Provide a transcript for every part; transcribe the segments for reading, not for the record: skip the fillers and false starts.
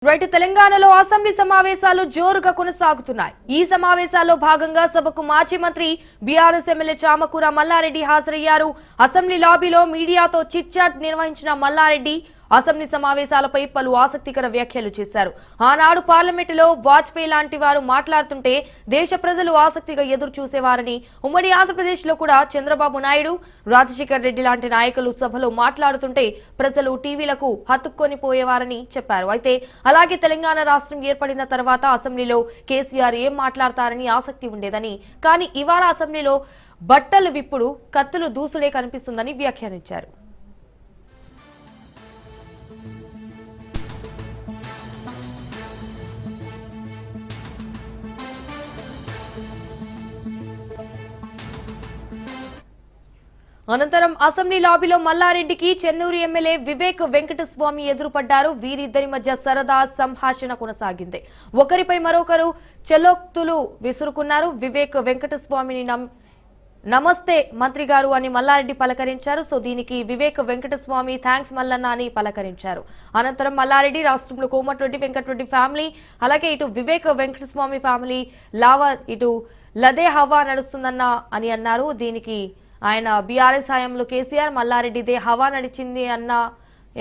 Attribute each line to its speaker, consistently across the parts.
Speaker 1: Right తెలంగాణలో assembly సమావేశాలు జోరుగా కొనసాగుతున్నాయి. ఈ సమావేశాల్లో భాగంగా సభకు మాజీ మంత్రి బీఆర్ఎస్ ఎమ్మెల్యే చామకూర మల్లారెడ్డి హాజరయ్యారు. అసెంబ్లీ లాబీలో మీడియాతో చిట్ చాట్ నిర్వహించిన మల్లారెడ్డి అసెంబ్లీ సమావేశాలపై పలు ఆసక్తికర వ్యాఖ్యలు చేశారు. ఆనాడు పార్లమెంటులో వాజ్పేయి లాంటి వారు మాట్లాడుతుంటే దేశ ప్రజలు ఆసక్తిగా ఎదురు చూసేవారని, ఉమ్మడి ఆంధ్రప్రదేశ్ లో కూడా చంద్రబాబు నాయుడు, రాజశేఖర్ రెడ్డి లాంటి నాయకులు సభలో మాట్లాడుతుంటే ప్రజలు టీవీలకు హత్తుక్కొని పోయేవారని చెప్పారు. అయితే అలాగే తెలంగాణ రాష్ట్రం ఏర్పడిన తర్వాత అసెంబ్లీలో కేసీఆర్ ఏం మాట్లాడతారని ఆసక్తి ఉండేదని, కానీ ఇవాళ అసెంబ్లీలో బట్టలు విప్పుడు కత్తులు దూసుడే కనిపిస్తుందని వ్యాఖ్యానించారు. అనంతరం అసెంబ్లీ లాబీలో మల్లారెడ్డికి చెన్నూరు ఎమ్మెల్యే వివేక్ వెంకటస్వామి ఎదురుపడ్డారు. వీరిద్దరి మధ్య సరదా సంభాషణ కొనసాగింది. ఒకరిపై మరొకరు చెలోక్తులు విసురుకున్నారు. వివేక్ వెంకటస్వామిని నమస్తే మంత్రి గారు అని మల్లారెడ్డి పలకరించారు. సో దీనికి వివేక్ వెంకటస్వామి థ్యాంక్స్ మల్లన్న అని పలకరించారు. అనంతరం మల్లారెడ్డి రాష్ట్రంలో కోమటిరెడ్డి వెంకటరెడ్డి ఫ్యామిలీ, అలాగే ఇటు వివేక్ వెంకటస్వామి ఫ్యామిలీ ఇటు లదే హవా నడుస్తుందన్న అని అన్నారు. దీనికి ఆయన బీఆర్ఎస్ హయాంలో కేసీఆర్, మల్లారెడ్డిదే హవా నడిచింది అన్న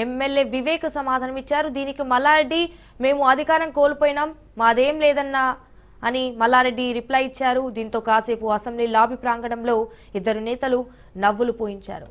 Speaker 1: ఎమ్మెల్యే వివేక్ సమాధానం ఇచ్చారు. దీనికి మల్లారెడ్డి మేము అధికారం కోల్పోయినాం, మాదేం లేదన్నా అని మల్లారెడ్డి రిప్లై ఇచ్చారు. దీంతో కాసేపు అసెంబ్లీ లాబీ ప్రాంగణంలో ఇద్దరు నేతలు నవ్వులు పూయించారు.